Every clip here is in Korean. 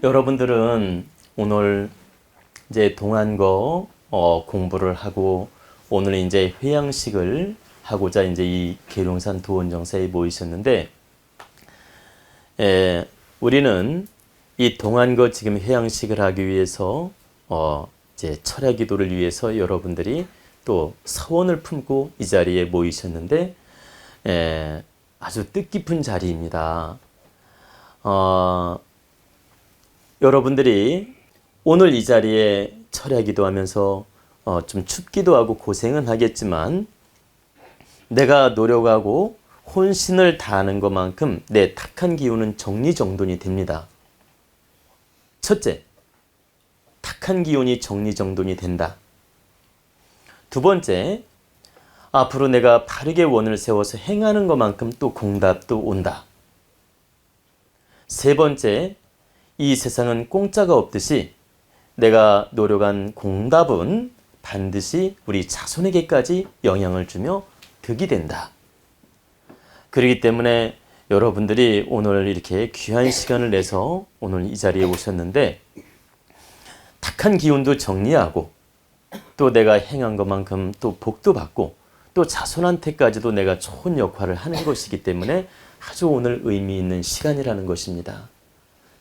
여러분들은 오늘 이제 동안거 공부를 하고 오늘 이제 회양식을 하고자 이제 이 계룡산 도원정사에 모이셨는데, 우리는 이 동안거 지금 회양식을 하기 위해서 이제 철야 기도를 위해서 여러분들이 또 서원을 품고 이 자리에 모이셨는데, 아주 뜻깊은 자리입니다. 여러분들이 오늘 이 자리에 철야 기도하면서 좀 춥기도 하고 고생은 하겠지만, 내가 노력하고 혼신을 다하는 것만큼 내 탁한 기운은 정리정돈이 됩니다. 첫째, 탁한 기운이 정리정돈이 된다. 두 번째, 앞으로 내가 바르게 원을 세워서 행하는 것만큼 또 공답도 온다. 세 번째, 이 세상은 공짜가 없듯이 내가 노력한 공답은 반드시 우리 자손에게까지 영향을 주며 득이 된다. 그렇기 때문에 여러분들이 오늘 이렇게 귀한 시간을 내서 오늘 이 자리에 오셨는데, 탁한 기운도 정리하고 또 내가 행한 것만큼 또 복도 받고 또 자손한테까지도 내가 좋은 역할을 하는 것이기 때문에 아주 오늘 의미 있는 시간이라는 것입니다.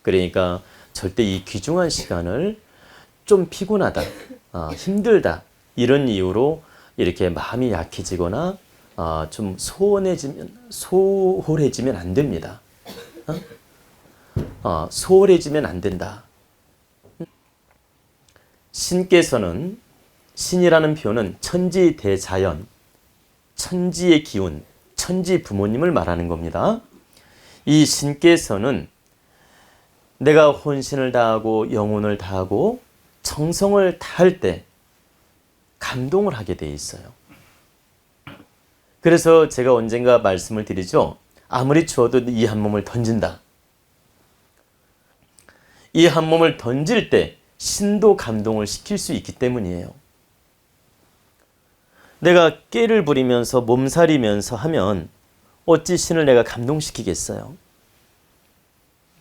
그러니까 절대 이 귀중한 시간을 좀 피곤하다, 힘들다 이런 이유로 이렇게 마음이 약해지거나 좀 소홀해지면 안 됩니다. 소홀해지면 안 된다. 신께서는, 신이라는 표현은 천지대자연, 천지의 기운, 천지 부모님을 말하는 겁니다. 이 신께서는 내가 혼신을 다하고 영혼을 다하고 정성을 다할 때 감동을 하게 돼 있어요. 그래서 제가 언젠가 말씀을 드리죠. 아무리 추워도 이 한 몸을 던진다. 이 한 몸을 던질 때 신도 감동을 시킬 수 있기 때문이에요. 내가 깨를 부리면서 몸살이면서 하면 어찌 신을 내가 감동시키겠어요?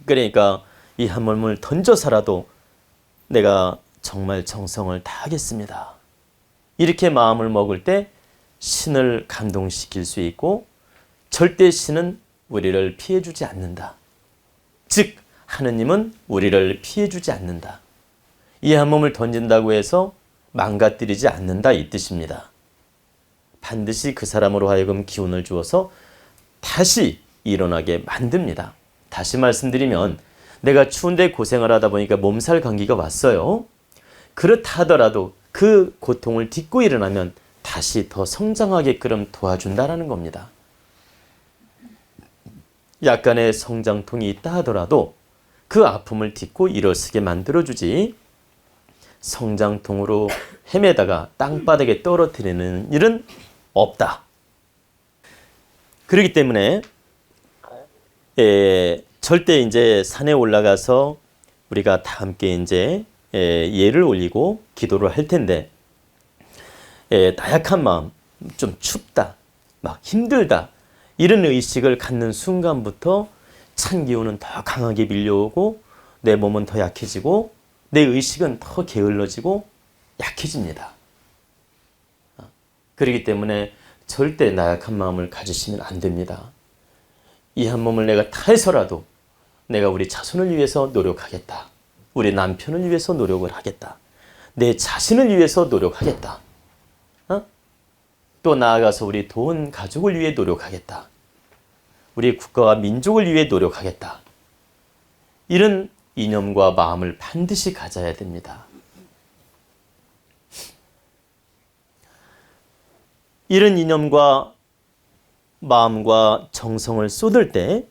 그러니까 이 한 몸을 던져서라도 내가 정말 정성을 다하겠습니다. 이렇게 마음을 먹을 때 신을 감동시킬 수 있고, 절대 신은 우리를 피해주지 않는다. 즉 하느님은 우리를 피해주지 않는다. 이 한 몸을 던진다고 해서 망가뜨리지 않는다 이 뜻입니다. 반드시 그 사람으로 하여금 기운을 주어서 다시 일어나게 만듭니다. 다시 말씀드리면, 내가 추운데 고생을 하다 보니까 몸살 감기가 왔어요. 그렇다 하더라도 그 고통을 딛고 일어나면 다시 더 성장하게끔 도와준다라는 겁니다. 약간의 성장통이 있다 하더라도 그 아픔을 딛고 일어서게 만들어주지, 성장통으로 헤매다가 땅바닥에 떨어뜨리는 일은 없다. 그렇기 때문에 절대 이제 산에 올라가서 우리가 다 함께 이제 예를 올리고 기도를 할 텐데, 나약한 마음, 좀 춥다, 막 힘들다 이런 의식을 갖는 순간부터 찬 기운은 더 강하게 밀려오고 내 몸은 더 약해지고 내 의식은 더 게을러지고 약해집니다. 그렇기 때문에 절대 나약한 마음을 가지시면 안 됩니다. 이 한 몸을 내가 다해서라도 내가 우리 자손을 위해서 노력하겠다. 우리 남편을 위해서 노력을 하겠다. 내 자신을 위해서 노력하겠다. 또 나아가서 우리 돈 가족을 위해 노력하겠다. 우리 국가와 민족을 위해 노력하겠다. 이런 이념과 마음을 반드시 가져야 됩니다. 이런 이념과 마음과 정성을 쏟을 때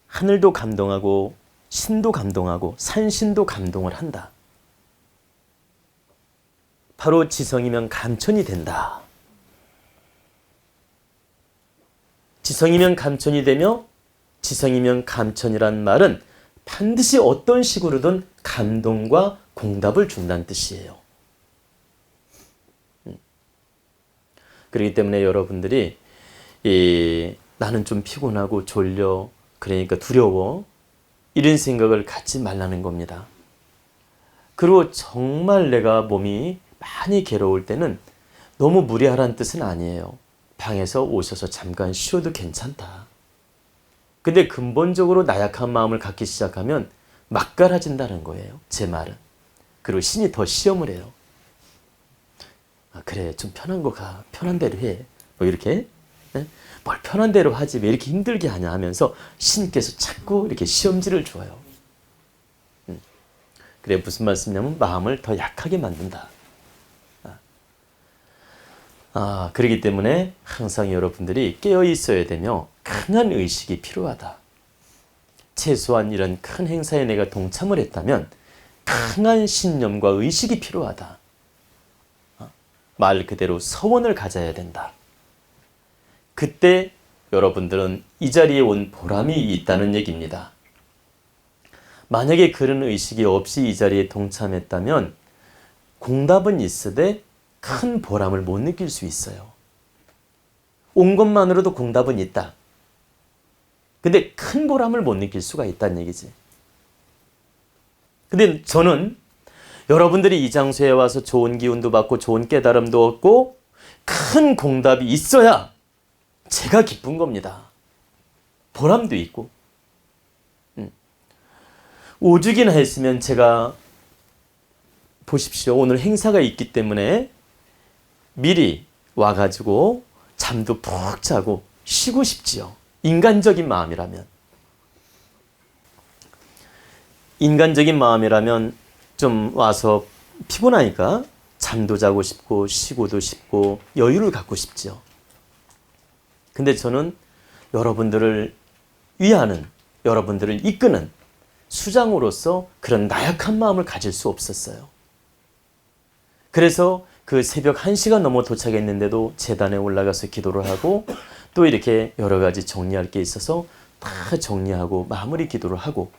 하늘도 감동하고 신도 감동하고 산신도 감동을 한다. 바로 지성이면 감천이 된다. 지성이면 감천이 되며, 지성이면 감천이란 말은 반드시 어떤 식으로든 감동과 공답을 준다는 뜻이에요. 그렇기 때문에 여러분들이 나는 좀 피곤하고 졸려, 그러니까 두려워, 이런 생각을 갖지 말라는 겁니다. 그리고 정말 내가 몸이 많이 괴로울 때는 너무 무리하라는 뜻은 아니에요. 방에서 오셔서 잠깐 쉬어도 괜찮다. 근데 근본적으로 나약한 마음을 갖기 시작하면 막갈라진다는 거예요. 제 말은. 그리고 신이 더 시험을 해요. 아, 그래, 좀 편한 거 가. 편한 대로 해. 뭐 이렇게. 네? 뭘 편한 대로 하지 왜 이렇게 힘들게 하냐 하면서 신께서 자꾸 이렇게 시험지를 줘요. 그래, 무슨 말씀이냐면 마음을 더 약하게 만든다. 그렇기 때문에 항상 여러분들이 깨어 있어야 되며 강한 의식이 필요하다. 최소한 이런 큰 행사에 내가 동참을 했다면 강한 신념과 의식이 필요하다. 말 그대로 서원을 가져야 된다. 그때 여러분들은 이 자리에 온 보람이 있다는 얘기입니다. 만약에 그런 의식이 없이 이 자리에 동참했다면 공답은 있으되 큰 보람을 못 느낄 수 있어요. 온 것만으로도 공답은 있다. 근데 큰 보람을 못 느낄 수가 있다는 얘기지. 근데 저는 여러분들이 이 장소에 와서 좋은 기운도 받고 좋은 깨달음도 얻고 큰 공답이 있어야 제가 기쁜 겁니다. 보람도 있고. 오죽이나 했으면 제가 보십시오. 오늘 행사가 있기 때문에 미리 와가지고 잠도 푹 자고 쉬고 싶지요. 인간적인 마음이라면. 인간적인 마음이라면 좀 와서 피곤하니까 잠도 자고 싶고 쉬고도 싶고 여유를 갖고 싶지요. 근데 저는 여러분들을 위하는, 여러분들을 이끄는 수장으로서 그런 나약한 마음을 가질 수 없었어요. 그래서 그 새벽 1시가 넘어 도착했는데도 제단에 올라가서 기도를 하고 또 이렇게 여러 가지 정리할 게 있어서 다 정리하고 마무리 기도를 하고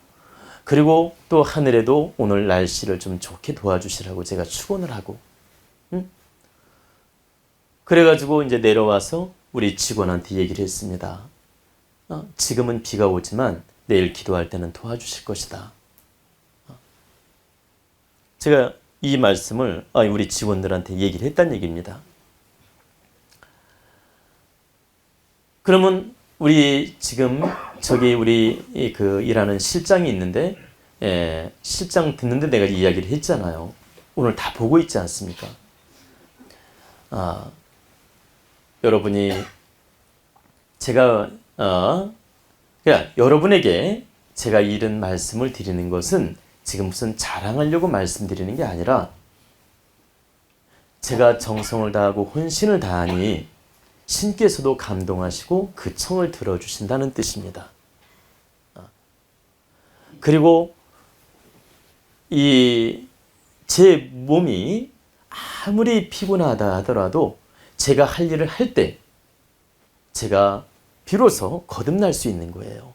그리고 또 하늘에도 오늘 날씨를 좀 좋게 도와주시라고 제가 축원을 하고 그래가지고 이제 내려와서 우리 직원한테 얘기를 했습니다. 지금은 비가 오지만 내일 기도할 때는 도와주실 것이다. 제가 이 말씀을 우리 직원들한테 얘기를 했다는 얘기입니다. 그러면 우리 지금 저기 우리 그 일하는 실장이 있는데 실장 듣는데 내가 이야기를 했잖아요. 오늘 다 보고 있지 않습니까? 여러분이 제가 그러니까 여러분에게 제가 이런 말씀을 드리는 것은 지금 무슨 자랑하려고 말씀드리는 게 아니라 제가 정성을 다하고 혼신을 다하니 신께서도 감동하시고 그 청을 들어주신다는 뜻입니다. 그리고 제 몸이 아무리 피곤하다 하더라도 제가 할 일을 할 때 제가 비로소 거듭날 수 있는 거예요.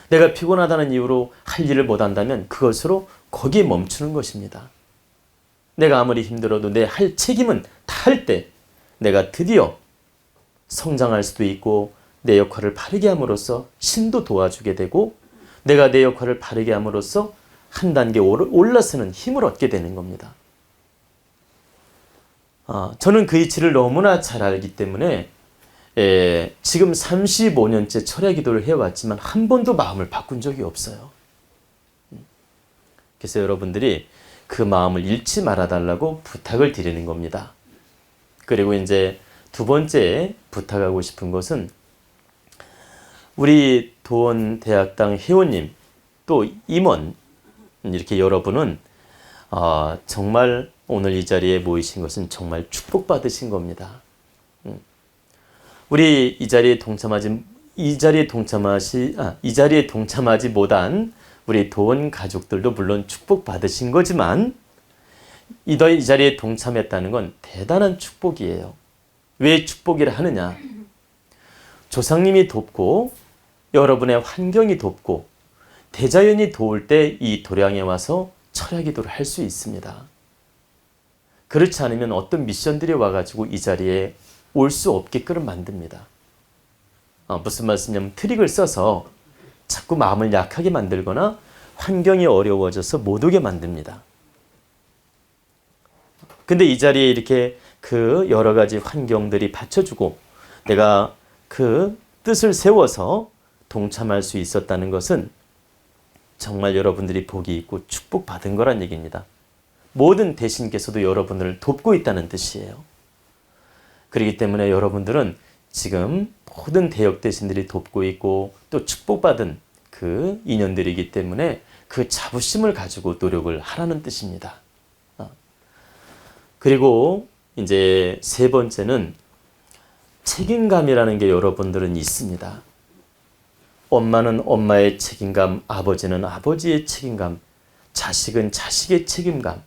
내가 피곤하다는 이유로 할 일을 못한다면 그것으로 거기에 멈추는 것입니다. 내가 아무리 힘들어도 내 할 책임은 다 할 때 내가 드디어 성장할 수도 있고 내 역할을 바르게 함으로써 신도 도와주게 되고 내가 내 역할을 바르게 함으로써 한 단계 올라서는 힘을 얻게 되는 겁니다. 저는 그 이치를 너무나 잘 알기 때문에 지금 35년째 철야 기도를 해왔지만 한 번도 마음을 바꾼 적이 없어요. 그래서 여러분들이 그 마음을 잃지 말아달라고 부탁을 드리는 겁니다. 그리고 이제 두 번째 부탁하고 싶은 것은 우리 도원대학당 회원님 또 임원 이렇게 여러분은 정말 오늘 이 자리에 모이신 것은 정말 축복받으신 겁니다. 우리 이 자리에 동참하지 못한 우리 도원 가족들도 물론 축복받으신 거지만 이 자리에 동참했다는 건 대단한 축복이에요. 왜 축복이라 하느냐? 조상님이 돕고 여러분의 환경이 돕고 대자연이 도울 때 이 도량에 와서 철야 기도를 할 수 있습니다. 그렇지 않으면 어떤 미션들이 와가지고 이 자리에 올 수 없게끔 만듭니다. 무슨 말씀이냐면 트릭을 써서 자꾸 마음을 약하게 만들거나 환경이 어려워져서 못 오게 만듭니다. 근데 이 자리에 이렇게 그 여러 가지 환경들이 받쳐주고 내가 그 뜻을 세워서 동참할 수 있었다는 것은 정말 여러분들이 복이 있고 축복받은 거란 얘기입니다. 모든 대신께서도 여러분들을 돕고 있다는 뜻이에요. 그렇기 때문에 여러분들은 지금 모든 대역 대신들이 돕고 있고 또 축복받은 그 인연들이기 때문에 그 자부심을 가지고 노력을 하라는 뜻입니다. 그리고 이제 세 번째는 책임감이라는 게 여러분들은 있습니다. 엄마는 엄마의 책임감, 아버지는 아버지의 책임감, 자식은 자식의 책임감,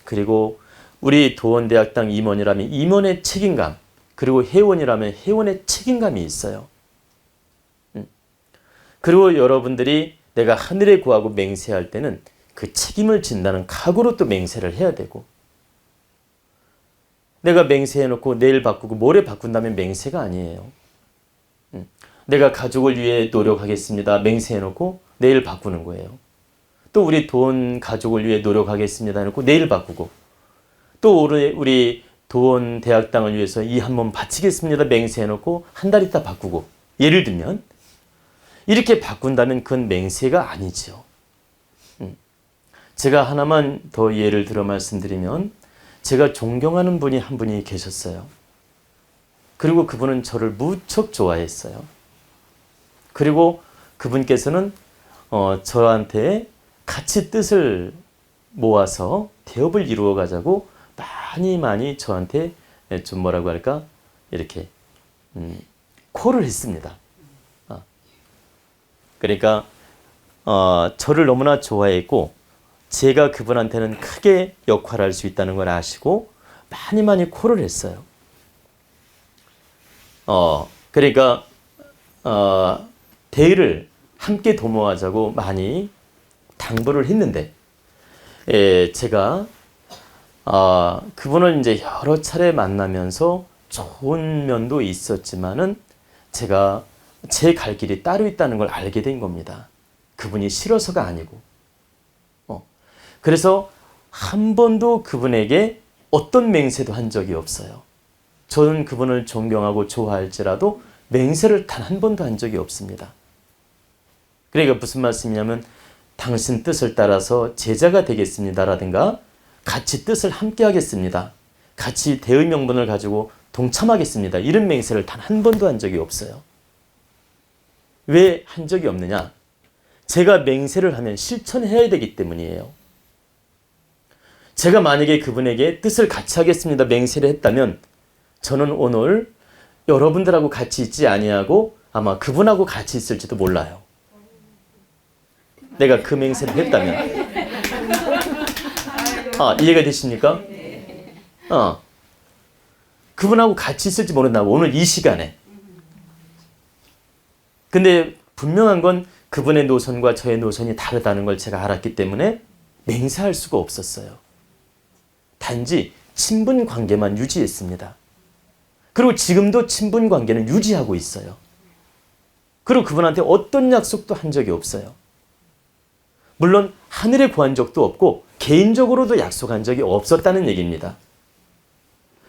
그리고 우리 도원대학당 임원이라면 임원의 책임감, 그리고 회원이라면 회원의 책임감이 있어요. 그리고 여러분들이 내가 하늘에 구하고 맹세할 때는 그 책임을 진다는 각오로 또 맹세를 해야 되고, 내가 맹세해놓고 내일 바꾸고 모레 바꾼다면 맹세가 아니에요. 내가 가족을 위해 노력하겠습니다. 맹세해놓고 내일 바꾸는 거예요. 또 우리 돈 가족을 위해 노력하겠습니다 해놓고 내일 바꾸고, 또 우리 도원 대학당을 위해서 이 한 몸 바치겠습니다 맹세해놓고 한 달 있다 바꾸고, 예를 들면 이렇게 바꾼다면 그건 맹세가 아니죠. 제가 하나만 더 예를 들어 말씀드리면, 제가 존경하는 분이 한 분이 계셨어요. 그리고 그분은 저를 무척 좋아했어요. 그리고 그분께서는 저한테 같이 뜻을 모아서 대업을 이루어 가자고 많이 저한테 좀 뭐라고 할까 이렇게 콜을 했습니다. 그러니까 저를 너무나 좋아했고 제가 그분한테는 크게 역할을 할 수 있다는 걸 아시고 많이 콜을 했어요. 그러니까 대의를 함께 도모하자고 많이 당부를 했는데, 제가 그분을 이제 여러 차례 만나면서 좋은 면도 있었지만은 제가 제 갈 길이 따로 있다는 걸 알게 된 겁니다. 그분이 싫어서가 아니고. 그래서 한 번도 그분에게 어떤 맹세도 한 적이 없어요. 저는 그분을 존경하고 좋아할지라도 맹세를 단 한 번도 한 적이 없습니다. 그러니까 무슨 말씀이냐면, 당신 뜻을 따라서 제자가 되겠습니다라든가 같이 뜻을 함께 하겠습니다, 같이 대의 명분을 가지고 동참하겠습니다, 이런 맹세를 단 한 번도 한 적이 없어요. 왜 한 적이 없느냐? 제가 맹세를 하면 실천해야 되기 때문이에요. 제가 만약에 그분에게 뜻을 같이 하겠습니다 맹세를 했다면 저는 오늘 여러분들하고 같이 있지 아니하고 아마 그분하고 같이 있을지도 몰라요. 내가 그 맹세를 했다면. 이해가 되십니까? 그분하고 같이 있을지 모른다고, 오늘 이 시간에. 근데 분명한 건 그분의 노선과 저의 노선이 다르다는 걸 제가 알았기 때문에 맹세할 수가 없었어요. 단지 친분 관계만 유지했습니다. 그리고 지금도 친분 관계는 유지하고 있어요. 그리고 그분한테 어떤 약속도 한 적이 없어요. 물론 하늘에 구한 적도 없고 개인적으로도 약속한 적이 없었다는 얘기입니다.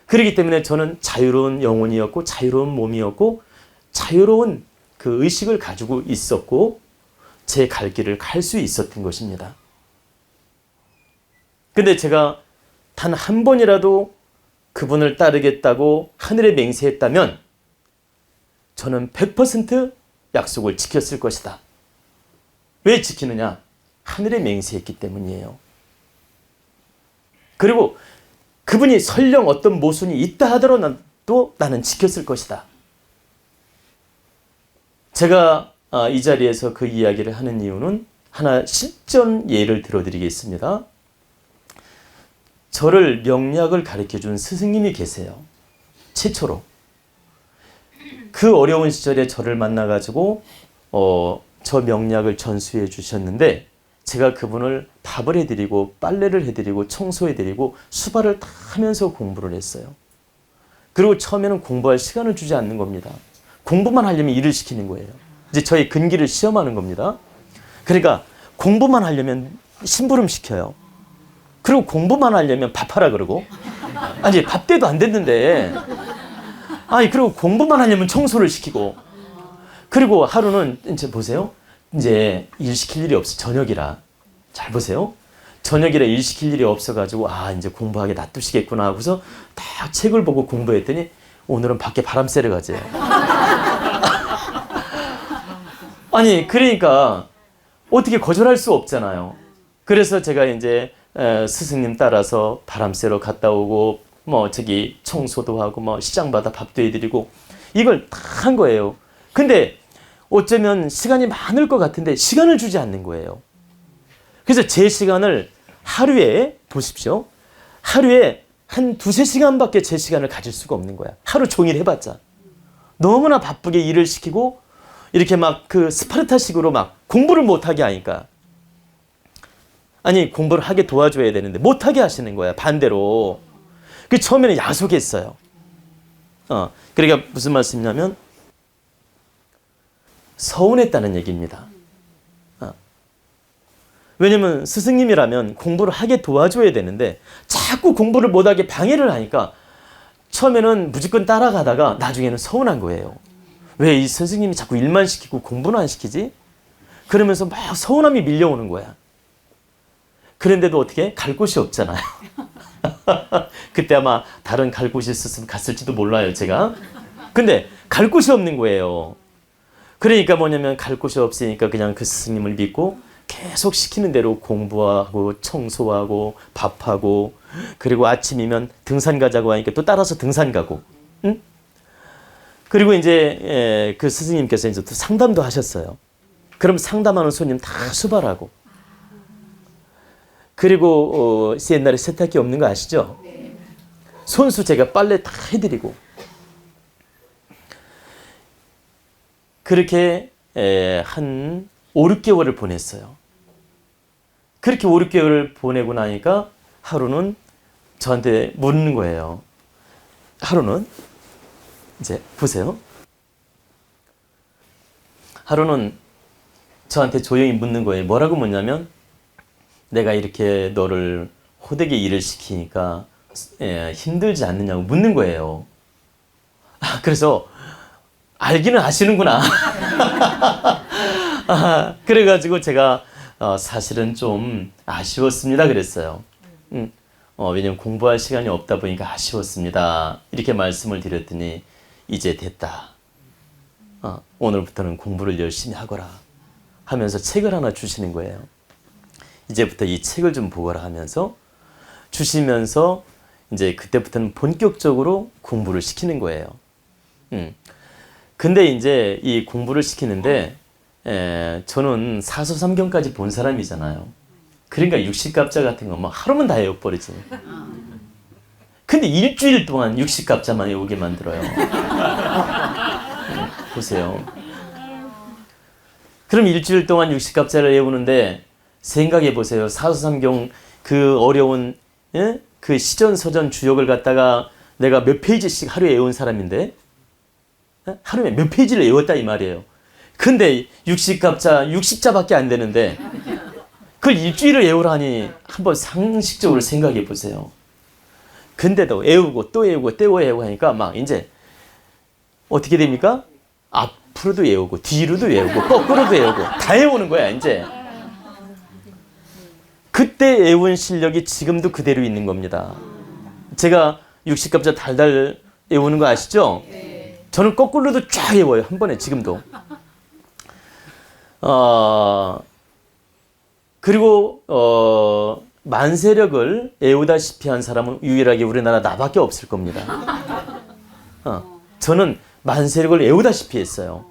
그렇기 때문에 저는 자유로운 영혼이었고 자유로운 몸이었고 자유로운 그 의식을 가지고 있었고 제 갈 길을 갈 수 있었던 것입니다. 근데 제가 단 한 번이라도 그분을 따르겠다고 하늘에 맹세했다면 저는 100% 약속을 지켰을 것이다. 왜 지키느냐? 하늘에 맹세했기 때문이에요. 그리고 그분이 설령 어떤 모순이 있다 하더라도 나는 지켰을 것이다. 제가 이 자리에서 그 이야기를 하는 이유는 하나 실전 예를 들어드리겠습니다. 저를 명리학을 가르쳐준 스승님이 계세요. 최초로. 그 어려운 시절에 저를 만나가지고 저 명리학을 전수해 주셨는데 제가 그분을 밥을 해드리고 빨래를 해드리고 청소해드리고 수발을 다 하면서 공부를 했어요. 그리고 처음에는 공부할 시간을 주지 않는 겁니다. 공부만 하려면 일을 시키는 거예요. 이제 저희 근기를 시험하는 겁니다. 그러니까 공부만 하려면 심부름 시켜요. 그리고 공부만 하려면 밥하라 그러고. 아니, 밥 때도 안 됐는데. 아니, 그리고 공부만 하려면 청소를 시키고. 그리고 하루는 이제 보세요. 이제 일 시킬 일이 없어. 저녁이라. 잘 보세요. 저녁이라 일 시킬 일이 없어가지고, 아, 이제 공부하게 놔두시겠구나 하고서 딱 책을 보고 공부했더니 오늘은 밖에 바람 쐬러 가재요. 아니, 그러니까 어떻게 거절할 수 없잖아요. 그래서 제가 이제 스승님 따라서 바람 쐬러 갔다 오고, 뭐 저기 청소도 하고, 뭐 시장마다 밥도 해드리고, 이걸 다 한 거예요. 근데 어쩌면 시간이 많을 것 같은데 시간을 주지 않는 거예요. 그래서 제 시간을 하루에, 보십시오. 하루에 한 두세 시간밖에 제 시간을 가질 수가 없는 거야. 하루 종일 해봤자. 너무나 바쁘게 일을 시키고, 이렇게 막 그 스파르타식으로 막 공부를 못하게 하니까. 아니, 공부를 하게 도와줘야 되는데 못하게 하시는 거야, 반대로. 그 처음에는 야속했어요. 그러니까 무슨 말씀이냐면, 서운했다는 얘기입니다. 왜냐면 스승님이라면 공부를 하게 도와줘야 되는데 자꾸 공부를 못하게 방해를 하니까 처음에는 무조건 따라가다가 나중에는 서운한 거예요. 왜 이 선생님이 자꾸 일만 시키고 공부는 안 시키지? 그러면서 막 서운함이 밀려오는 거야. 그런데도 어떻게? 갈 곳이 없잖아요. 그때 아마 다른 갈 곳이 있었으면 갔을지도 몰라요, 제가. 근데 갈 곳이 없는 거예요. 그러니까 뭐냐면 갈 곳이 없으니까 그냥 그 스승님을 믿고 계속 시키는 대로 공부하고 청소하고 밥하고, 그리고 아침이면 등산 가자고 하니까 또 따라서 등산 가고, 응? 그리고 이제 그 스승님께서 이제 또 상담도 하셨어요. 그럼 상담하는 손님 다 수발하고, 그리고 옛날에 세탁기 없는 거 아시죠? 손수 제가 빨래 다 해드리고, 그렇게 한 5, 6개월을 보냈어요. 그렇게 5, 6개월을 보내고 나니까 하루는 저한테 묻는 거예요. 하루는 이제 보세요. 하루는 저한테 조용히 묻는 거예요. 뭐라고 묻냐면, 내가 이렇게 너를 호되게 일을 시키니까 힘들지 않느냐고 묻는 거예요. 그래서 알기는 아시는구나. 그래가지고 제가 사실은 좀 아쉬웠습니다 그랬어요. 왜냐면 공부할 시간이 없다 보니까 아쉬웠습니다. 이렇게 말씀을 드렸더니, 이제 됐다. 오늘부터는 공부를 열심히 하거라 하면서 책을 하나 주시는 거예요. 이제부터 이 책을 좀 보거라 하면서 주시면서 이제 그때부터는 본격적으로 공부를 시키는 거예요. 근데 이제 이 공부를 시키는데 저는 사서삼경까지 본 사람이잖아요. 그러니까 육식갑자 같은 거 뭐 하루면 다 외워버리지. 근데 일주일 동안 육식갑자만 외우게 만들어요. 보세요. 그럼 일주일 동안 육식갑자를 외우는데 생각해 보세요. 사서삼경 그 어려운 그 시전서전 주역을 갖다가 내가 몇 페이지씩 하루에 외운 사람인데, 하루에 몇 페이지를 외웠다 이 말이에요. 근데 육식갑자 60자밖에 안 되는데 그걸 일주일을 외우라니 한번 상식적으로 생각해 보세요. 근데도 외우고 또 외우고 또 외우고 하니까 막 이제 어떻게 됩니까? 앞으로도 외우고 뒤로도 외우고 거꾸로도 외우고 다 외우는 거야 이제. 그때 외운 실력이 지금도 그대로 있는 겁니다. 제가 육식갑자 달달 외우는 거 아시죠? 저는 거꾸로도 쫙 외워요. 한 번에 지금도. 그리고 만세력을 외우다시피 한 사람은 유일하게 우리나라 나밖에 없을 겁니다. 저는 만세력을 외우다시피 했어요.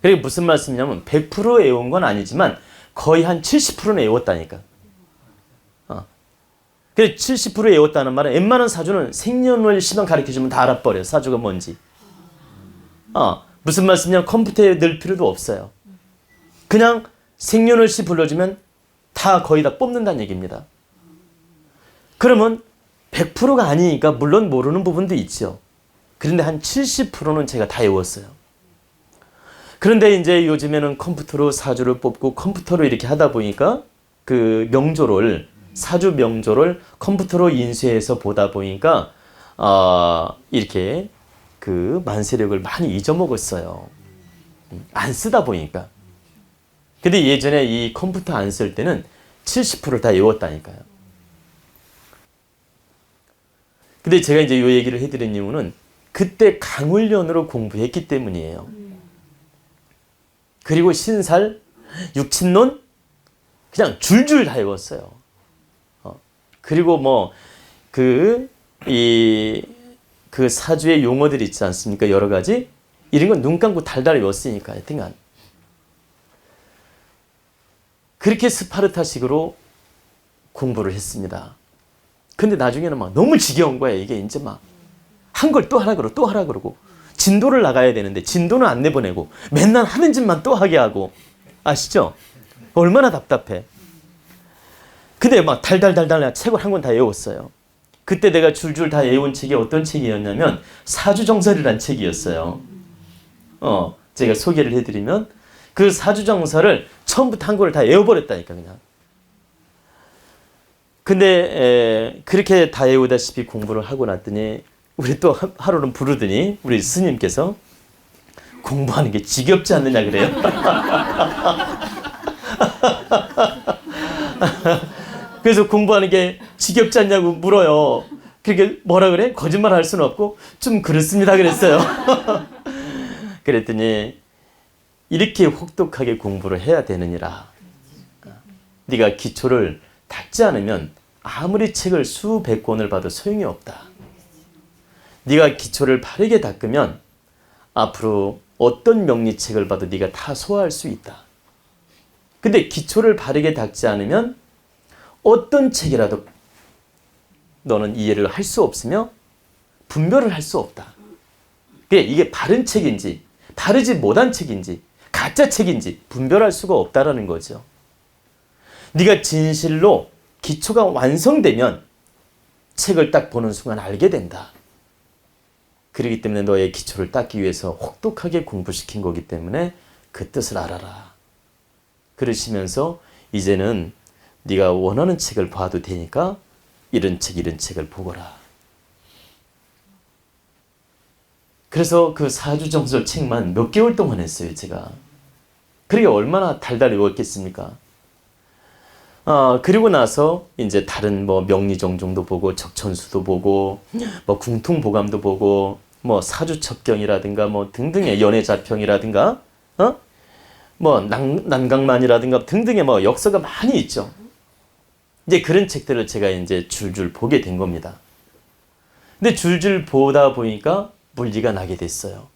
그게 무슨 말씀이냐면 100% 외운 건 아니지만 거의 한 70%는 외웠다니까. 그래서 70% 외웠다는 말은 웬만한 사주는 생년월일시만 가르쳐주면 다 알아버려요. 사주가 뭔지. 무슨 말씀이냐면 컴퓨터에 넣을 필요도 없어요. 그냥 생년월시 불러주면 다 거의 다 뽑는다는 얘기입니다. 그러면 100%가 아니니까 물론 모르는 부분도 있죠. 그런데 한 70%는 제가 다 외웠어요. 그런데 이제 요즘에는 컴퓨터로 사주를 뽑고 컴퓨터로 이렇게 하다 보니까 그 명조를 사주 명조를 컴퓨터로 인쇄해서 보다 보니까 이렇게 그 만세력을 많이 잊어먹었어요. 안 쓰다 보니까. 근데 예전에 이 컴퓨터 안 쓸 때는 70%를 다 외웠다니까요. 근데 제가 이제 이 얘기를 해드린 이유는 그때 강훈련으로 공부했기 때문이에요. 그리고 신살, 육친론 그냥 줄줄 다 외웠어요. 그리고 뭐 그 사주의 용어들이 있지 않습니까? 여러 가지 이런 건 눈 감고 달달 외웠으니까 하여튼간 그렇게 스파르타식으로 공부를 했습니다. 근데 나중에는 막 너무 지겨운 거예요. 이게 이제 막 한 걸 또 하라 그러고 또 하라 그러고 진도를 나가야 되는데 진도는 안 내보내고 맨날 하는 짓만 또 하게 하고 아시죠? 얼마나 답답해. 근데 막 달달달달 책을 한 권 다 외웠어요. 그때 내가 줄줄 다 외운 책이 어떤 책이었냐면 사주정설이란 책이었어요. 제가 소개를 해드리면 그 사주정설을 처음부터 한 권을 다 외워버렸다니까 그냥. 근데 그렇게 다 외우다시피 공부를 하고 났더니 우리 또 하루는 부르더니 우리 스님께서 공부하는 게 지겹지 않느냐 그래요. 그래서 공부하는 게 지겹지 않냐고 물어요. 그렇게 뭐라 그래? 거짓말 할 수는 없고 좀 그렇습니다 그랬어요. 그랬더니 이렇게 혹독하게 공부를 해야 되느니라. 네가 기초를 닦지 않으면 아무리 책을 수백 권을 봐도 소용이 없다. 네가 기초를 바르게 닦으면 앞으로 어떤 명리책을 봐도 네가 다 소화할 수 있다. 근데 기초를 바르게 닦지 않으면 어떤 책이라도 너는 이해를 할 수 없으며 분별을 할 수 없다. 이게 바른 책인지 바르지 못한 책인지 가짜 책인지 분별할 수가 없다라는 거죠. 네가 진실로 기초가 완성되면 책을 딱 보는 순간 알게 된다. 그렇기 때문에 너의 기초를 닦기 위해서 혹독하게 공부시킨 거기 때문에 그 뜻을 알아라. 그러시면서 이제는 네가 원하는 책을 봐도 되니까 이런 책을 보거라. 그래서 그 사주정설 책만 몇 개월 동안 했어요, 제가. 그러게 얼마나 달달 외웠겠습니까? 그리고 나서 이제 다른 뭐 명리정종도 보고 적천수도 보고 뭐 궁퉁보감도 보고 뭐 사주첩경이라든가 뭐 등등의 연애자평이라든가 뭐 난강만이라든가 등등의 뭐 역사가 많이 있죠. 이제 그런 책들을 제가 이제 줄줄 보게 된 겁니다. 근데 줄줄 보다 보니까 물리가 나게 됐어요.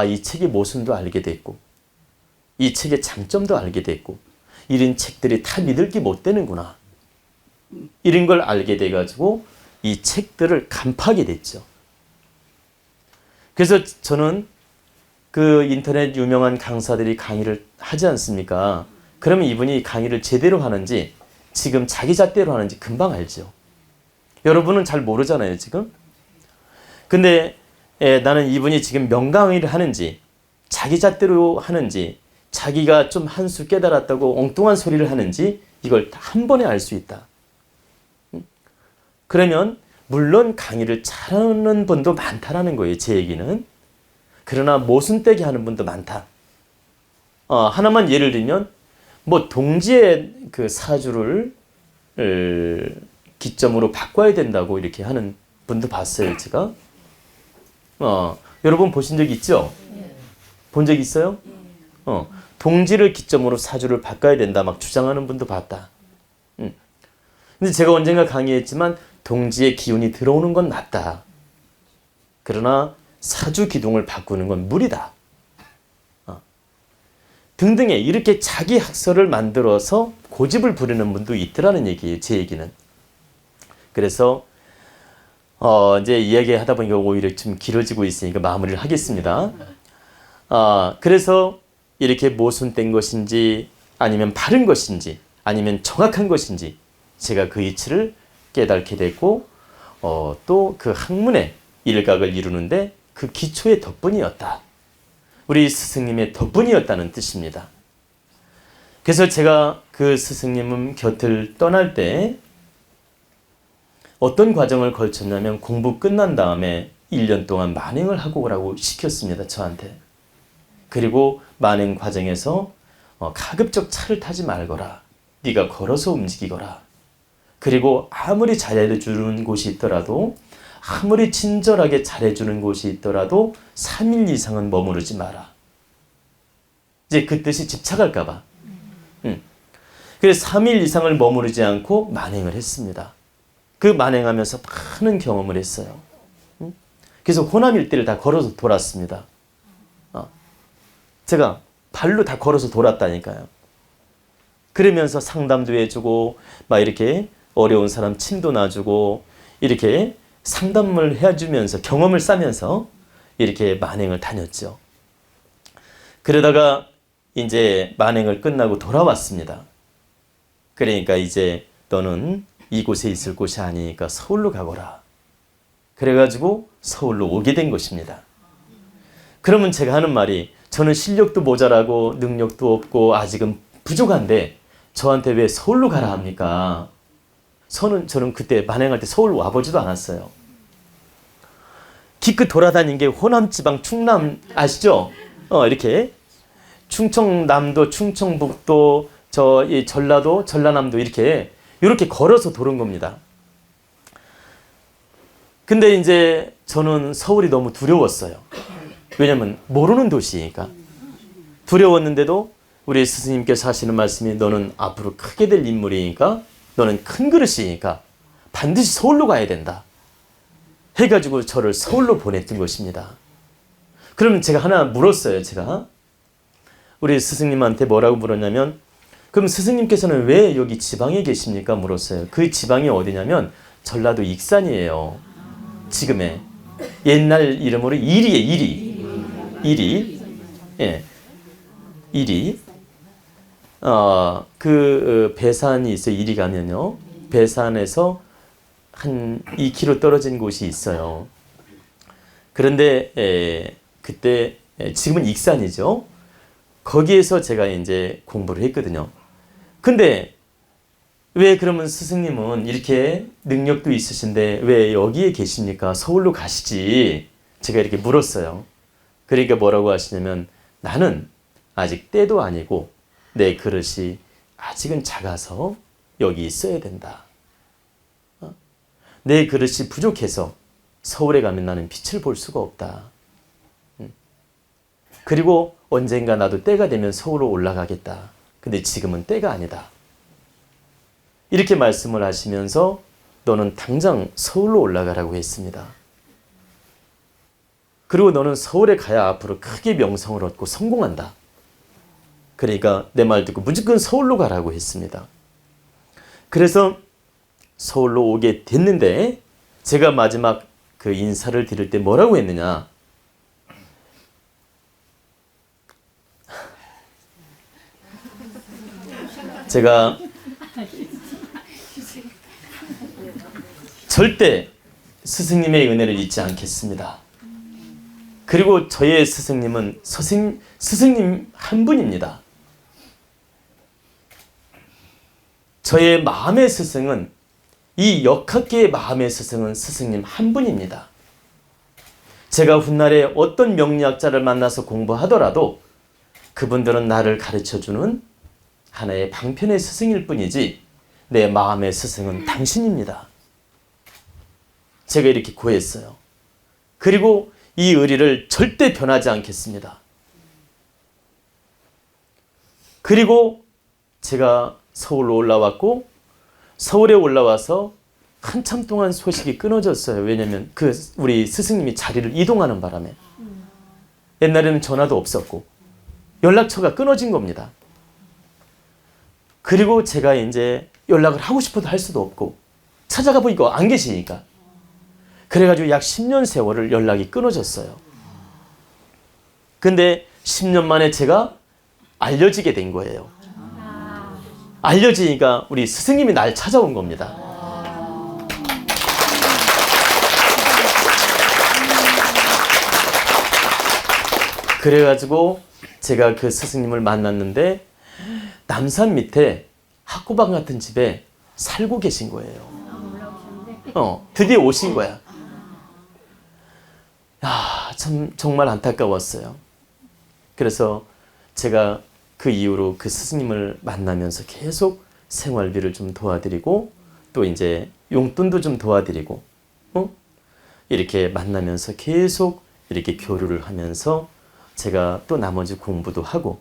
이 책의 모순도 알게 됐고 이 책의 장점도 알게 됐고 이런 책들이 다 믿을 게 못 되는구나. 이런 걸 알게 돼가지고 이 책들을 간파하게 됐죠. 그래서 저는 그 인터넷 유명한 강사들이 강의를 하지 않습니까? 그러면 이분이 강의를 제대로 하는지 지금 자기 잣대로 하는지 금방 알죠. 여러분은 잘 모르잖아요, 지금. 근데 나는 이분이 지금 명강의를 하는지 자기 잣대로 하는지 자기가 좀 한 수 깨달았다고 엉뚱한 소리를 하는지 이걸 한 번에 알 수 있다. 그러면 물론 강의를 잘하는 분도 많다라는 거예요. 제 얘기는. 그러나 모순되게 하는 분도 많다. 하나만 예를 들면 뭐 동지의 그 사주를 기점으로 바꿔야 된다고 이렇게 하는 분도 봤어요. 제가. 여러분 보신 적 있죠? 본 적 있어요? 동지를 기점으로 사주를 바꿔야 된다 막 주장하는 분도 봤다. 근데 제가 언젠가 강의했지만 동지의 기운이 들어오는 건 맞다. 그러나 사주 기둥을 바꾸는 건 무리다. 등등의 이렇게 자기 학설을 만들어서 고집을 부리는 분도 있더라는 얘기예요. 제 얘기는. 그래서 이제 이야기하다 보니까 오히려 좀 길어지고 있으니까 마무리를 하겠습니다. 그래서 이렇게 모순된 것인지 아니면 바른 것인지 아니면 정확한 것인지 제가 그 이치를 깨닫게 됐고 또 그 학문의 일각을 이루는데 그 기초의 덕분이었다. 우리 스승님의 덕분이었다는 뜻입니다. 그래서 제가 그 스승님 곁을 떠날 때 어떤 과정을 거쳤냐면 공부 끝난 다음에 1년 동안 만행을 하고 오라고 시켰습니다. 저한테. 그리고 만행 과정에서 가급적 차를 타지 말거라. 네가 걸어서 움직이거라. 그리고 아무리 잘해주는 곳이 있더라도 아무리 친절하게 잘해주는 곳이 있더라도 3일 이상은 머무르지 마라. 이제 그 뜻이 집착할까 봐. 그래서 3일 이상을 머무르지 않고 만행을 했습니다. 그 만행하면서 많은 경험을 했어요. 그래서 호남 일대를 다 걸어서 돌았습니다. 제가 발로 다 걸어서 돌았다니까요. 그러면서 상담도 해주고 막 이렇게 어려운 사람 침도 놔주고 이렇게 상담을 해주면서 경험을 쌓으면서 이렇게 만행을 다녔죠. 그러다가 이제 만행을 끝나고 돌아왔습니다. 그러니까 이제 너는 이곳에 있을 곳이 아니니까 서울로 가거라. 그래가지고 서울로 오게 된 것입니다. 그러면 제가 하는 말이 저는 실력도 모자라고 능력도 없고 아직은 부족한데 저한테 왜 서울로 가라 합니까? 저는 그때 만행할 때 서울 와보지도 않았어요. 기껏 돌아다닌 게 호남지방 충남 아시죠? 이렇게 충청남도 충청북도 이 전라도 전라남도 이렇게 걸어서 도는 겁니다. 근데 이제 저는 서울이 너무 두려웠어요. 왜냐면 모르는 도시니까. 두려웠는데도 우리 스승님께서 하시는 말씀이 너는 앞으로 크게 될 인물이니까 너는 큰 그릇이니까 반드시 서울로 가야 된다. 해가지고 저를 서울로 보냈던 것입니다. 그러면 제가 하나 물었어요. 제가 우리 스승님한테 뭐라고 물었냐면 그럼 스승님께서는 왜 여기 지방에 계십니까? 물었어요. 그 지방이 어디냐면 전라도 익산이에요. 지금의 옛날 이름으로 이리에 이리. 예. 이리. 그 배산이 있어요. 이리 가면요. 배산에서 한 2km 떨어진 곳이 있어요. 그런데 그때 지금은 익산이죠. 거기에서 제가 이제 공부를 했거든요. 근데 왜 그러면 스승님은 이렇게 능력도 있으신데 왜 여기에 계십니까? 서울로 가시지. 제가 이렇게 물었어요. 그러니까 뭐라고 하시냐면 나는 아직 때도 아니고 내 그릇이 아직은 작아서 여기 있어야 된다. 내 그릇이 부족해서 서울에 가면 나는 빛을 볼 수가 없다. 그리고 언젠가 나도 때가 되면 서울로 올라가겠다. 근데 지금은 때가 아니다. 이렇게 말씀을 하시면서 너는 당장 서울로 올라가라고 했습니다. 그리고 너는 서울에 가야 앞으로 크게 명성을 얻고 성공한다. 그러니까 내 말 듣고 무조건 서울로 가라고 했습니다. 그래서 서울로 오게 됐는데 제가 마지막 그 인사를 드릴 때 뭐라고 했느냐. 제가 절대 스승님의 은혜를 잊지 않겠습니다. 그리고 저의 스승님은 스승님 한 분입니다. 저의 마음의 스승은 이 역학계의 마음의 스승은 스승님 한 분입니다. 제가 훗날에 어떤 명리학자를 만나서 공부하더라도 그분들은 나를 가르쳐주는 하나의 방편의 스승일 뿐이지 내 마음의 스승은 당신입니다. 제가 이렇게 구했어요. 그리고 이 의리를 절대 변하지 않겠습니다. 그리고 제가 서울로 올라왔고 서울에 올라와서 한참 동안 소식이 끊어졌어요. 왜냐하면 우리 스승님이 자리를 이동하는 바람에 옛날에는 전화도 없었고 연락처가 끊어진 겁니다. 그리고 제가 이제 연락을 하고 싶어도 할 수도 없고 찾아가 보니까 안 계시니까 그래가지고 약 10년 세월을 연락이 끊어졌어요. 근데 10년 만에 제가 알려지게 된 거예요. 알려지니까 우리 스승님이 날 찾아온 겁니다. 그래가지고 제가 그 스승님을 만났는데 남산 밑에 학고방 같은 집에 살고 계신 거예요. 드디어 오신 거야. 야, 참 정말 안타까웠어요. 그래서 제가 그 이후로 그 스승님을 만나면서 계속 생활비를 좀 도와드리고 또 이제 용돈도 좀 도와드리고 이렇게 만나면서 계속 이렇게 교류를 하면서 제가 또 나머지 공부도 하고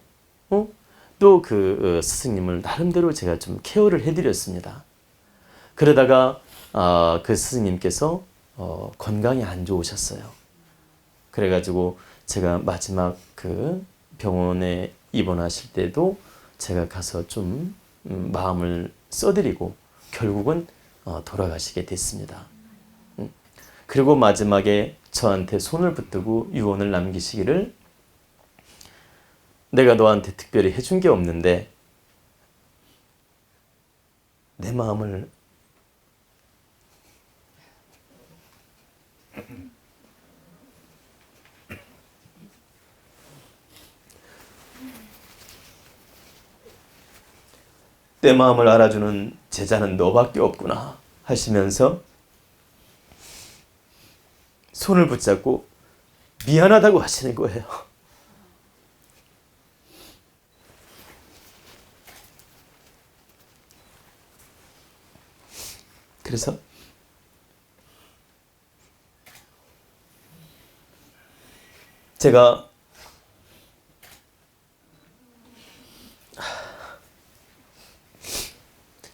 또 그 스승님을 나름대로 제가 좀 케어를 해드렸습니다. 그러다가 그 스승님께서 건강이 안 좋으셨어요. 그래가지고 제가 마지막 그 병원에 입원하실 때도 제가 가서 좀 마음을 써드리고 결국은 돌아가시게 됐습니다. 그리고 마지막에 저한테 손을 붙들고 유언을 남기시기를 내가 너한테 특별히 해준 게 없는데 내 마음을 내 마음을 알아주는 제자는 너밖에 없구나 하시면서 손을 붙잡고 미안하다고 하시는 거예요. 그래서 제가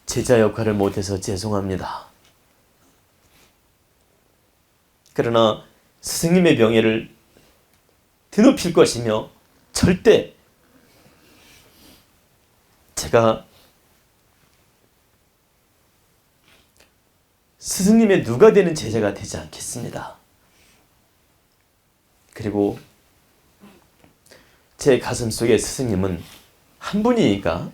제자 역할을 못해서 죄송합니다. 그러나 스승님의 명예를 드높일 것이며 절대 제가 스승님의 누가 되는 제자가 되지 않겠습니다. 그리고 제 가슴 속에 스승님은 한 분이니까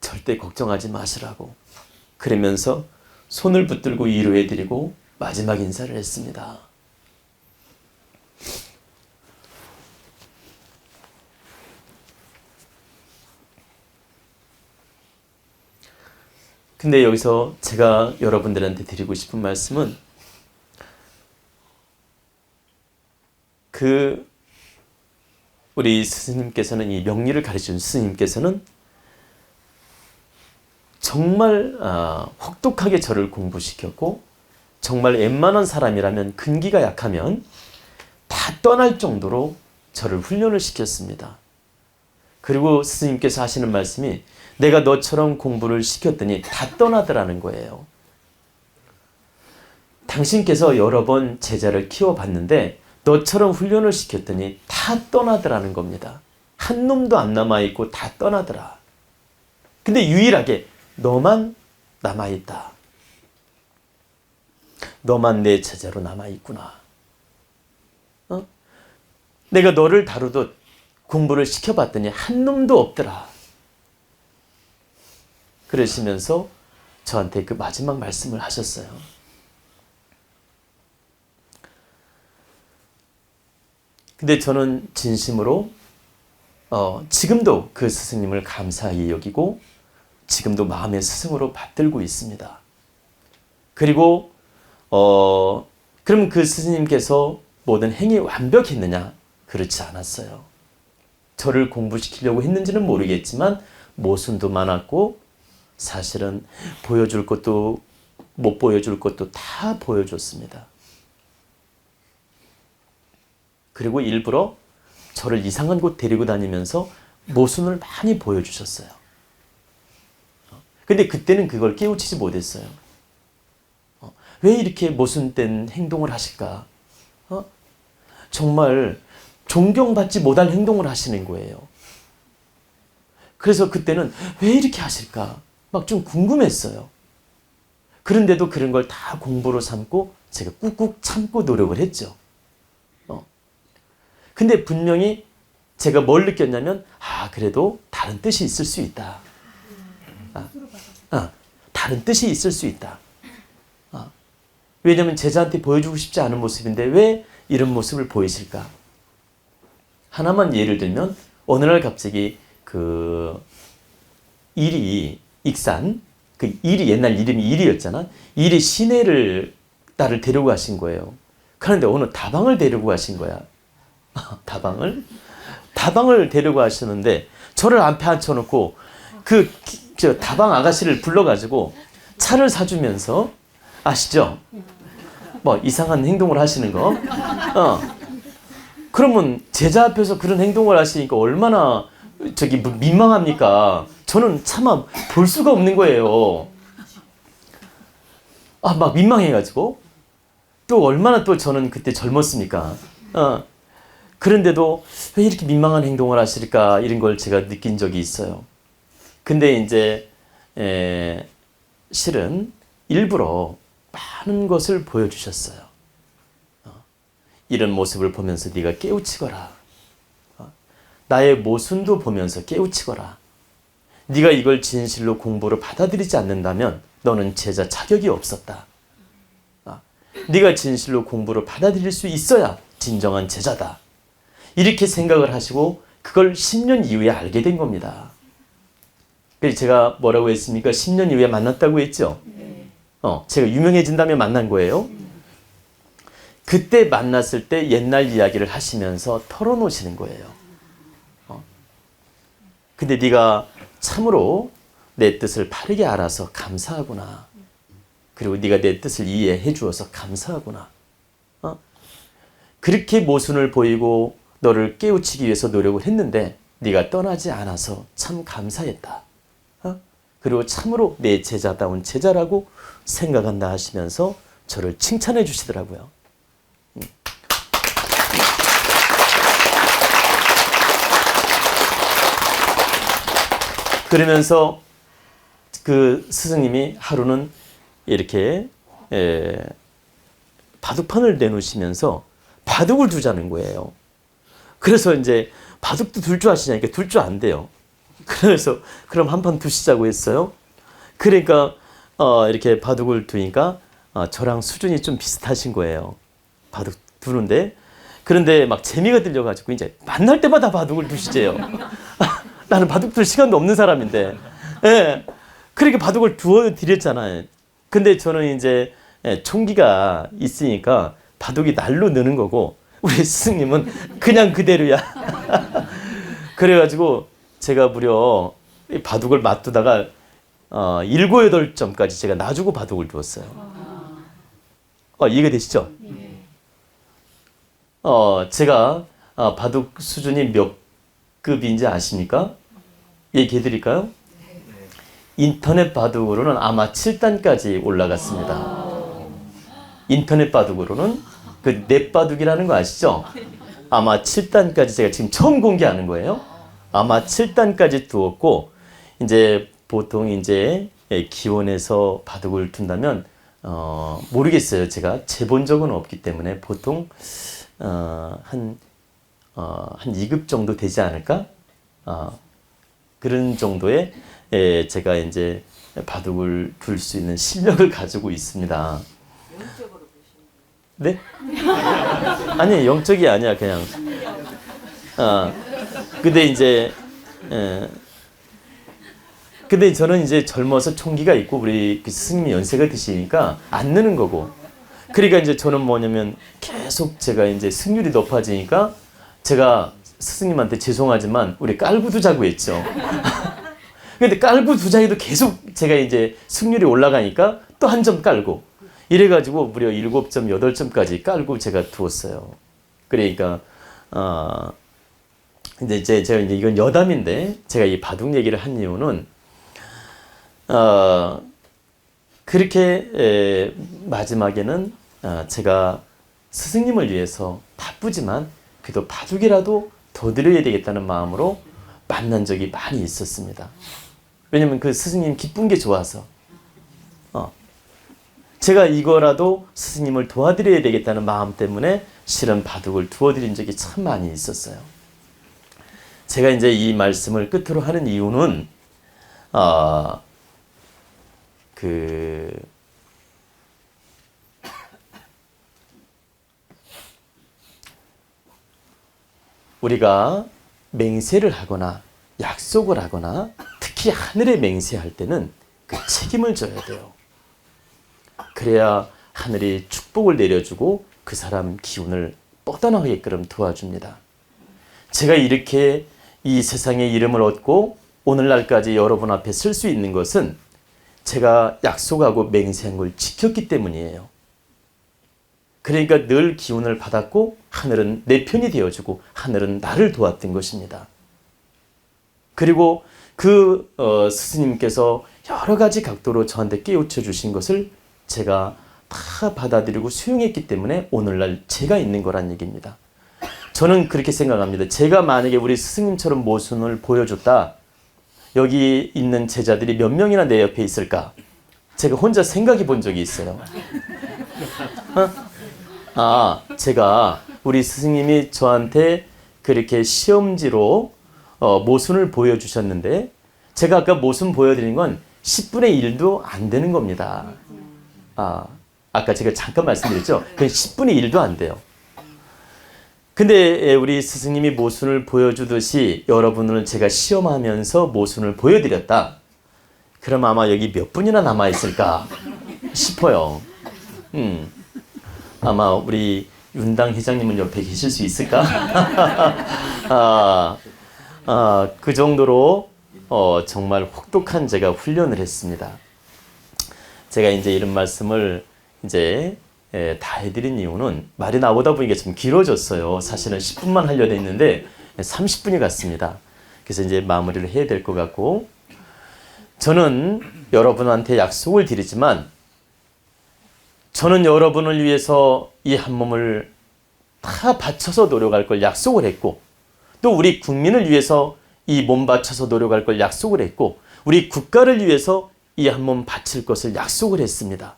절대 걱정하지 마시라고 그러면서 손을 붙들고 위로해드리고 마지막 인사를 했습니다. 근데 여기서 제가 여러분들한테 드리고 싶은 말씀은 우리 스승님께서는 이 명리를 가르치는 스승님께서는 정말 혹독하게 저를 공부시켰고 정말 웬만한 사람이라면 근기가 약하면 다 떠날 정도로 저를 훈련을 시켰습니다. 그리고 스승님께서 하시는 말씀이 내가 너처럼 공부를 시켰더니 다 떠나더라는 거예요. 당신께서 여러 번 제자를 키워봤는데 너처럼 훈련을 시켰더니 다 떠나더라는 겁니다. 한 놈도 안 남아있고 다 떠나더라. 근데 유일하게 너만 남아있다. 너만 내 제자로 남아있구나. 내가 너를 다루듯 공부를 시켜봤더니 한 놈도 없더라. 그러시면서 저한테 그 마지막 말씀을 하셨어요. 근데 저는 진심으로 지금도 그 스승님을 감사히 여기고 지금도 마음의 스승으로 받들고 있습니다. 그리고 그럼 그 스승님께서 모든 행위 완벽했느냐? 그렇지 않았어요. 저를 공부시키려고 했는지는 모르겠지만 모순도 많았고 사실은 보여줄 것도 못 보여줄 것도 다 보여줬습니다. 그리고 일부러 저를 이상한 곳 데리고 다니면서 모순을 많이 보여주셨어요. 근데 그때는 그걸 깨우치지 못했어요. 왜 이렇게 모순된 행동을 하실까? 정말 존경받지 못할 행동을 하시는 거예요. 그래서 그때는 왜 이렇게 하실까? 막 좀 궁금했어요. 그런데도 그런 걸 다 공부로 삼고 제가 꾹꾹 참고 노력을 했죠. 근데 분명히 제가 뭘 느꼈냐면 그래도 다른 뜻이 있을 수 있다. 다른 뜻이 있을 수 있다. 왜냐하면 제자한테 보여주고 싶지 않은 모습인데 왜 이런 모습을 보이실까? 하나만 예를 들면 어느 날 갑자기 그 일이 익산 그 일이 옛날 이름이 일이었잖아. 일이 시내를 나를 데리고 가신 거예요. 그런데 어느 다방을 데리고 가신 거야. 다방을 데리고 가시는데 저를 앞에 앉혀놓고 저 다방 아가씨를 불러가지고 차를 사주면서 아시죠? 뭐 이상한 행동을 하시는 거. 그러면 제자 앞에서 그런 행동을 하시니까 얼마나 민망합니까? 저는 차마 볼 수가 없는 거예요. 막 민망해가지고 또 얼마나 또 저는 그때 젊었습니까? 그런데도 왜 이렇게 민망한 행동을 하실까 이런 걸 제가 느낀 적이 있어요. 근데 이제 실은 일부러 많은 것을 보여주셨어요. 이런 모습을 보면서 네가 깨우치거라. 나의 모순도 보면서 깨우치거라. 네가 이걸 진실로 공부로 받아들이지 않는다면 너는 제자 자격이 없었다. 네가 진실로 공부를 받아들일 수 있어야 진정한 제자다. 이렇게 생각을 하시고 그걸 10년 이후에 알게 된 겁니다. 그래서 제가 뭐라고 했습니까? 10년 이후에 만났다고 했죠? 제가 유명해진다면 만난 거예요. 그때 만났을 때 옛날 이야기를 하시면서 털어놓으시는 거예요. 근데 네가 참으로 내 뜻을 바르게 알아서 감사하구나. 그리고 네가 내 뜻을 이해해 주어서 감사하구나. 그렇게 모순을 보이고 너를 깨우치기 위해서 노력을 했는데 네가 떠나지 않아서 참 감사했다. 그리고 참으로 내 제자다운 제자라고 생각한다 하시면서 저를 칭찬해 주시더라고요. 그러면서 그 스승님이 하루는 이렇게 바둑판을 내놓으시면서 바둑을 두자는 거예요. 그래서 이제 바둑도 둘 줄 아시냐니까 둘 줄 안 돼요. 그래서 그럼 한 판 두시자고 했어요. 그러니까 이렇게 바둑을 두니까 저랑 수준이 좀 비슷하신 거예요. 바둑 두는데 그런데 막 재미가 들려가지고 이제 만날 때마다 바둑을 두시재요. 나는 바둑 둘 시간도 없는 사람인데, 그렇게 바둑을 두어 드렸잖아요. 근데 저는 이제 총기가 있으니까 바둑이 날로 느는 거고 우리 스승님은 그냥 그대로야. 그래가지고 제가 무려 바둑을 맞두다가 7, 8점까지 제가 놔주고 바둑을 두었어요. 이해가 되시죠? 제가 바둑 수준이 몇 급인지 아십니까? 얘기해 드릴까요? 인터넷 바둑으로는 아마 7단까지 올라갔습니다. 인터넷 바둑으로는 그 넷바둑이라는 거 아시죠? 아마 7단까지 제가 지금 처음 공개하는 거예요. 아마 7단까지 두었고 이제 보통 이제 기원에서 바둑을 둔다면 모르겠어요. 제가 재본 적은 없기 때문에 보통 한 2급 정도 되지 않을까? 그런 정도의 제가 이제 바둑을 둘 수 있는 실력을 가지고 있습니다. 영적으로 보시는 네? 아니 영적이 아니야 그냥. 근데 이제 근데 저는 이제 젊어서 총기가 있고 우리 그 스승님이 연세가 드시니까 안 느는 거고. 그러니까 이제 저는 뭐냐면 계속 제가 이제 승률이 높아지니까 제가 스승님한테 죄송하지만 우리 깔고 두자고 했죠. 근데 깔고 두자에도 계속 제가 이제 승률이 올라가니까 또 한 점 깔고 이래가지고 무려 7점, 8점까지 깔고 제가 두었어요. 그러니까 근데 제가 이제 이건 여담인데 제가 이 바둑 얘기를 한 이유는 그렇게 마지막에는 제가 스승님을 위해서 바쁘지만 그래도 바둑이라도 더 드려야 되겠다는 마음으로 만난 적이 많이 있었습니다. 왜냐면 그 스승님 기쁜 게 좋아서 제가 이거라도 스승님을 도와드려야 되겠다는 마음 때문에 실은 바둑을 두어드린 적이 참 많이 있었어요. 제가 이제 이 말씀을 끝으로 하는 이유는 우리가 맹세를 하거나 약속을 하거나 특히 하늘에 맹세할 때는 그 책임을 져야 돼요. 그래야 하늘이 축복을 내려주고 그 사람 기운을 뻗어나가게끔 도와줍니다. 제가 이렇게 이 세상에 이름을 얻고 오늘날까지 여러분 앞에 설 수 있는 것은 제가 약속하고 맹세한 걸 지켰기 때문이에요. 그러니까 늘 기운을 받았고 하늘은 내 편이 되어주고 하늘은 나를 도왔던 것입니다. 그리고 그 스승님께서 여러 가지 각도로 저한테 깨우쳐 주신 것을 제가 다 받아들이고 수용했기 때문에 오늘날 제가 있는 거란 얘기입니다. 저는 그렇게 생각합니다. 제가 만약에 우리 스승님처럼 모순을 보여줬다. 여기 있는 제자들이 몇 명이나 내 옆에 있을까? 제가 혼자 생각해 본 적이 있어요. 제가 우리 스승님이 저한테 그렇게 시험지로 모순을 보여주셨는데 제가 아까 모순 보여드린 건 10분의 1도 안 되는 겁니다. 아까 제가 잠깐 말씀드렸죠? 그건 10분의 1도 안 돼요. 근데 우리 스승님이 모순을 보여주듯이 여러분을 제가 시험하면서 모순을 보여드렸다. 그럼 아마 여기 몇 분이나 남아있을까 싶어요. 아마 우리 윤당 회장님은 옆에 계실 수 있을까? 그 정도로 정말 혹독한 제가 훈련을 했습니다. 제가 이제 이런 말씀을 이제 다 해드린 이유는 말이 나오다 보니까 좀 길어졌어요. 사실은 10분만 하려고 했는데 30분이 갔습니다. 그래서 이제 마무리를 해야 될 것 같고, 저는 여러분한테 약속을 드리지만 저는 여러분을 위해서 이 한 몸을 다 바쳐서 노력할 걸 약속을 했고, 또 우리 국민을 위해서 이 몸 바쳐서 노력할 걸 약속을 했고, 우리 국가를 위해서 이 한 몸 바칠 것을 약속을 했습니다.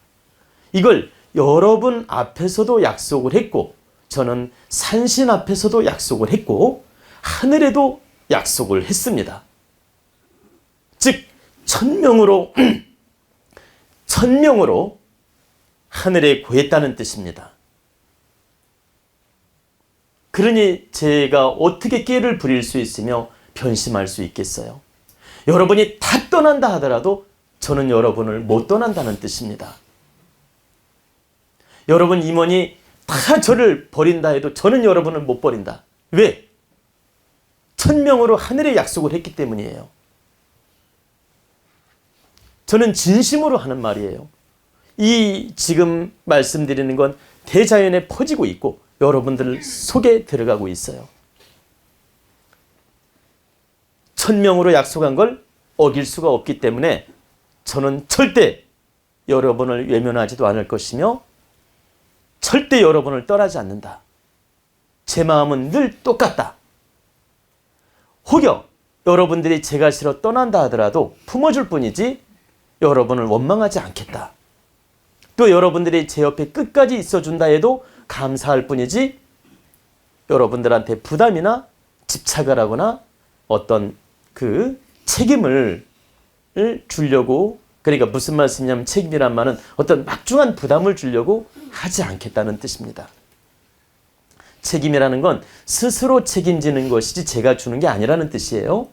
이걸 여러분 앞에서도 약속을 했고, 저는 산신 앞에서도 약속을 했고, 하늘에도 약속을 했습니다. 즉 1000명으로 1000명으로 하늘에 구했다는 뜻입니다. 그러니 제가 어떻게 꾀를 부릴 수 있으며 변심할 수 있겠어요? 여러분이 다 떠난다 하더라도 저는 여러분을 못 떠난다는 뜻입니다. 여러분 임원이 다 저를 버린다 해도 저는 여러분을 못 버린다. 왜? 1000명으로 하늘에 약속을 했기 때문이에요. 저는 진심으로 하는 말이에요. 이 지금 말씀드리는 건 대자연에 퍼지고 있고 여러분들 속에 들어가고 있어요. 1000명으로 약속한 걸 어길 수가 없기 때문에 저는 절대 여러분을 외면하지도 않을 것이며 절대 여러분을 떠나지 않는다. 제 마음은 늘 똑같다. 혹여 여러분들이 제가 싫어 떠난다 하더라도 품어줄 뿐이지 여러분을 원망하지 않겠다. 또 여러분들이 제 옆에 끝까지 있어준다 해도 감사할 뿐이지 여러분들한테 부담이나 집착을 하거나 어떤 그 책임을 주려고, 그러니까 무슨 말씀이냐면 책임이란 말은 어떤 막중한 부담을 주려고 하지 않겠다는 뜻입니다. 책임이라는 건 스스로 책임지는 것이지 제가 주는 게 아니라는 뜻이에요.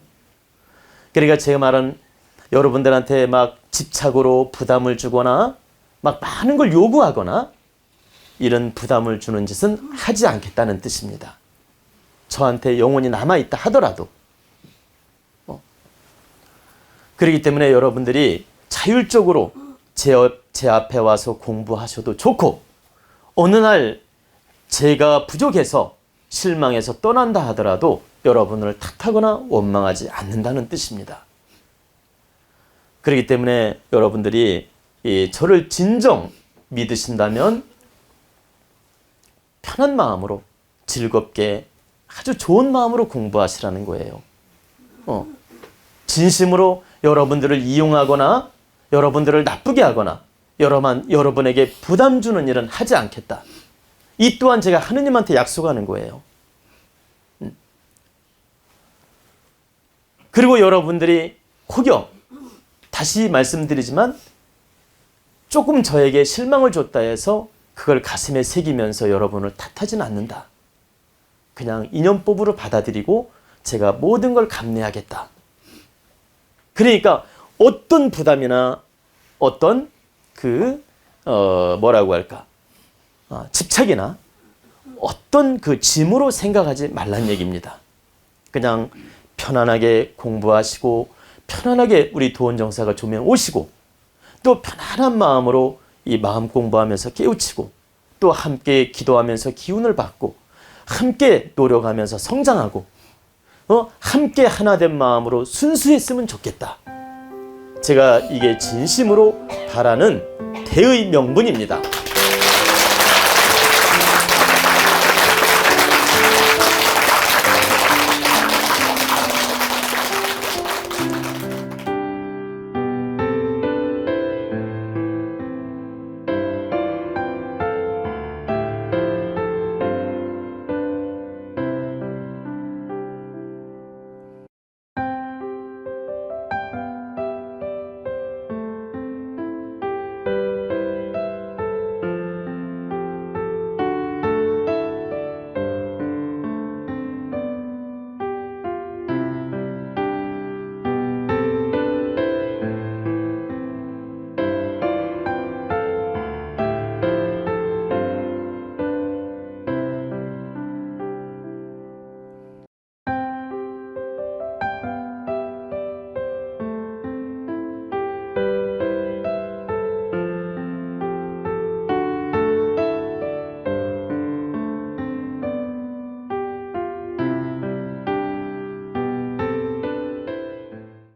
그러니까 제가 말한 여러분들한테 막 집착으로 부담을 주거나 막 많은 걸 요구하거나 이런 부담을 주는 짓은 하지 않겠다는 뜻입니다. 저한테 영혼이 남아있다 하더라도. 그렇기 때문에 여러분들이 자율적으로 제 앞에 와서 공부하셔도 좋고, 어느 날 제가 부족해서 실망해서 떠난다 하더라도 여러분을 탓하거나 원망하지 않는다는 뜻입니다. 그렇기 때문에 여러분들이 저를 진정 믿으신다면 편한 마음으로 즐겁게 아주 좋은 마음으로 공부하시라는 거예요. 진심으로 여러분들을 이용하거나 여러분들을 나쁘게 하거나 여러분에게 부담 주는 일은 하지 않겠다. 이 또한 제가 하느님한테 약속하는 거예요. 그리고 여러분들이 혹여 다시 말씀드리지만 조금 저에게 실망을 줬다 해서 그걸 가슴에 새기면서 여러분을 탓하지는 않는다. 그냥 인연법으로 받아들이고 제가 모든 걸 감내하겠다. 그러니까 어떤 부담이나 어떤 뭐라고 할까? 집착이나 어떤 그 짐으로 생각하지 말란 얘기입니다. 그냥 편안하게 공부하시고 편안하게 우리 도원정사가 조명 오시고 또 편안한 마음으로 이 마음 공부하면서 깨우치고 또 함께 기도하면서 기운을 받고 함께 노력하면서 성장하고 함께 하나된 마음으로 순수했으면 좋겠다. 제가 이게 진심으로 바라는 대의 명분입니다.